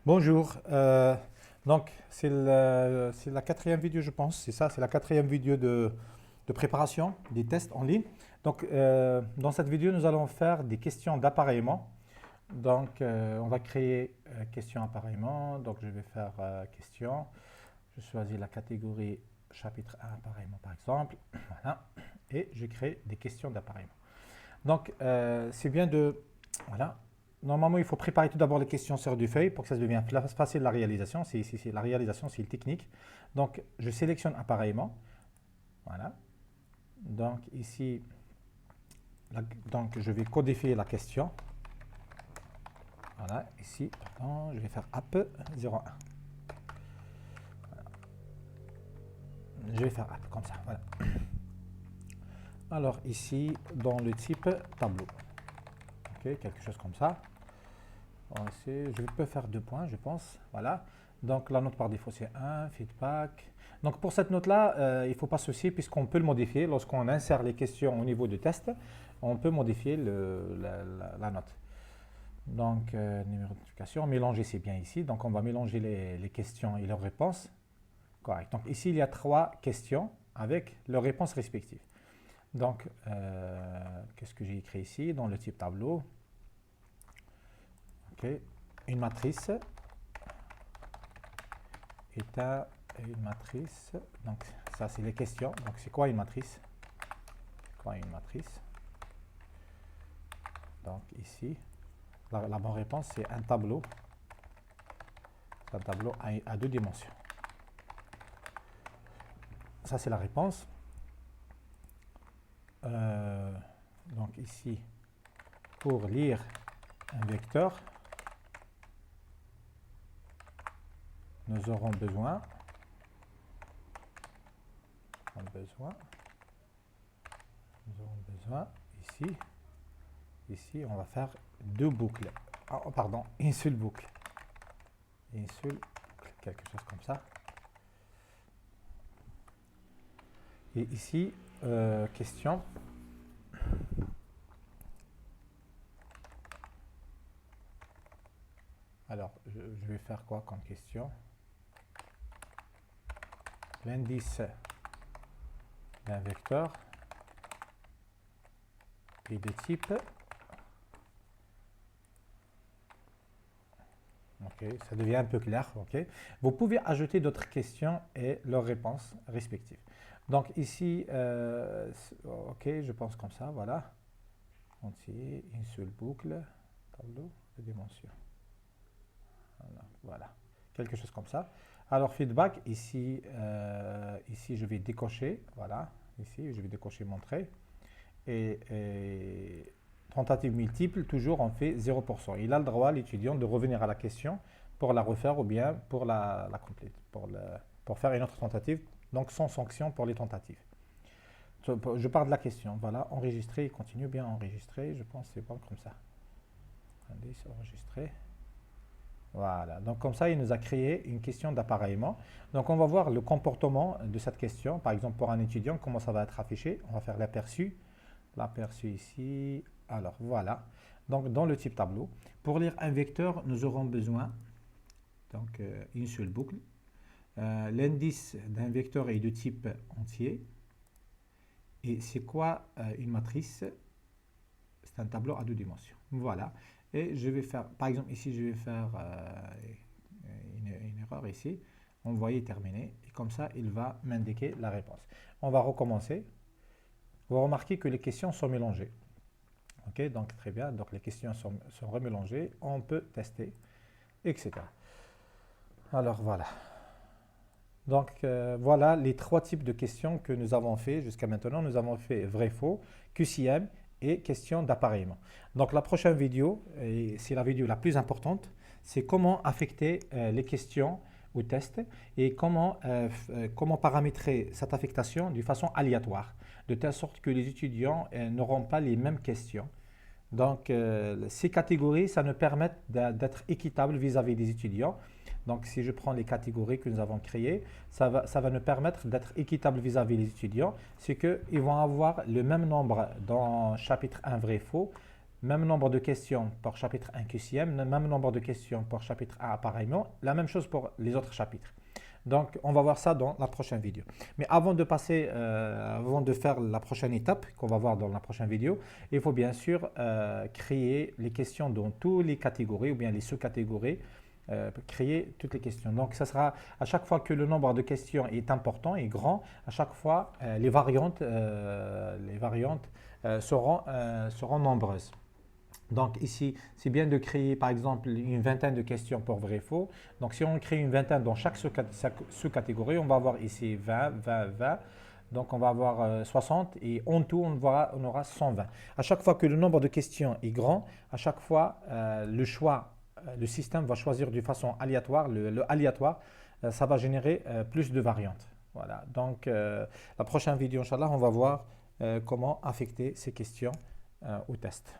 Bonjour. Donc, c'est la quatrième vidéo, je pense. C'est ça, c'est la quatrième vidéo de préparation des tests en ligne. Donc, dans cette vidéo, nous allons faire des questions d'appareillement. Donc, on va créer questions appareillement. Donc, je vais faire questions. Je choisis la catégorie chapitre 1 appareillement, par exemple. Voilà. Et je crée des questions d'appareillement. Donc, c'est bien de... Voilà. Normalement, il faut préparer tout d'abord les questions sur du feuille pour que ça devienne facile la réalisation. La réalisation, c'est le technique. Donc, je sélectionne appareillement. Voilà. Donc, ici, donc, je vais codifier la question. Voilà. Ici, pardon, je vais faire app 01. Je vais faire app comme ça. Voilà. Alors, ici, dans le type tableau. OK, quelque chose comme ça. Je peux faire 2 points, je pense. Voilà. Donc la note par défaut, c'est 1, feedback. Donc pour cette note-là, il ne faut pas se soucier puisqu'on peut le modifier. Lorsqu'on insère les questions au niveau de test, on peut modifier la note. Donc numéro de notification, mélanger c'est bien ici. Donc on va mélanger les questions et leurs réponses. Correct. Donc ici, il y a 3 questions avec leurs réponses respectives. Donc, qu'est-ce que j'ai écrit ici dans le type tableau? OK. Une matrice est une matrice. Donc, ça, c'est les questions. Donc, c'est quoi une matrice? Quoi une matrice? Donc, ici, la bonne réponse, c'est un tableau. C'est un tableau à 2 dimensions. Ça, c'est la réponse. Donc, ici, pour lire un vecteur, nous aurons besoin ici on va faire 2 boucles. Oh, pardon, une seule boucle. Une seule boucle, quelque chose comme ça. Et ici, question. Alors, je vais faire quoi comme question? L'indice d'un vecteur est de type. Ok, ça devient un peu clair. Ok, vous pouvez ajouter d'autres questions et leurs réponses respectives. Donc ici, ok, je pense comme ça. Voilà, entier, une seule boucle, tableau de dimension. Voilà, quelque chose comme ça. Alors feedback, ici, ici je vais décocher, voilà, ici je vais décocher montrer. Et tentative multiple, toujours on fait 0%. Il a le droit, l'étudiant, de revenir à la question pour la refaire ou bien pour la complète, pour faire une autre tentative, donc sans sanction pour les tentatives. Je pars de la question, voilà, enregistrer, il continue bien enregistrer, je pense que c'est bon comme ça. Indice, enregistrer. Voilà, donc comme ça, il nous a créé une question d'appareillement. Donc on va voir le comportement de cette question. Par exemple, pour un étudiant, comment ça va être affiché. On va faire l'aperçu. L'aperçu ici. Alors voilà. Donc dans le type tableau, pour lire un vecteur, nous aurons besoin donc une seule boucle. L'indice d'un vecteur est de type entier. Et c'est quoi une matrice? C'est un tableau à 2 dimensions. Voilà. Et je vais faire, par exemple, ici, je vais faire une erreur ici. Envoyer terminé. Et comme ça, il va m'indiquer la réponse. On va recommencer. Vous remarquez que les questions sont mélangées. Ok, donc très bien. Donc les questions sont remélangées. On peut tester, etc. Alors voilà. Donc voilà les 3 types de questions que nous avons fait jusqu'à maintenant. Nous avons fait vrai-faux, QCM et question d'appareillement. Donc la prochaine vidéo, et c'est la vidéo la plus importante, c'est comment affecter les questions au test et comment paramétrer cette affectation de façon aléatoire, de telle sorte que les étudiants n'auront pas les mêmes questions. Donc ces catégories, ça nous permet d'être équitable vis-à-vis des étudiants. Donc si je prends les catégories que nous avons créées, ça va nous permettre d'être équitable vis-à-vis des étudiants. C'est qu'ils vont avoir le même nombre dans chapitre 1 vrai-faux même nombre de questions pour chapitre 1 QCM, même nombre de questions pour chapitre 1 appareillement, la même chose pour les autres chapitres. Donc, on va voir ça dans la prochaine vidéo. Mais avant de passer, avant de faire la prochaine étape qu'on va voir dans la prochaine vidéo, il faut bien sûr créer les questions dans toutes les catégories ou bien les sous-catégories, créer toutes les questions. Donc, ça sera à chaque fois que le nombre de questions est important et grand, à chaque fois les variantes seront nombreuses. Donc ici, c'est bien de créer par exemple une vingtaine de questions pour vrai et faux. Donc si on crée une vingtaine dans chaque sous-catégorie, on va avoir ici 20, 20, 20. Donc on va avoir 60 et en tout, on aura 120. À chaque fois que le nombre de questions est grand, à chaque fois, le système va choisir de façon aléatoire. Le aléatoire, ça va générer plus de variantes. Voilà. Donc la prochaine vidéo, Inch'Allah, on va voir comment affecter ces questions au test.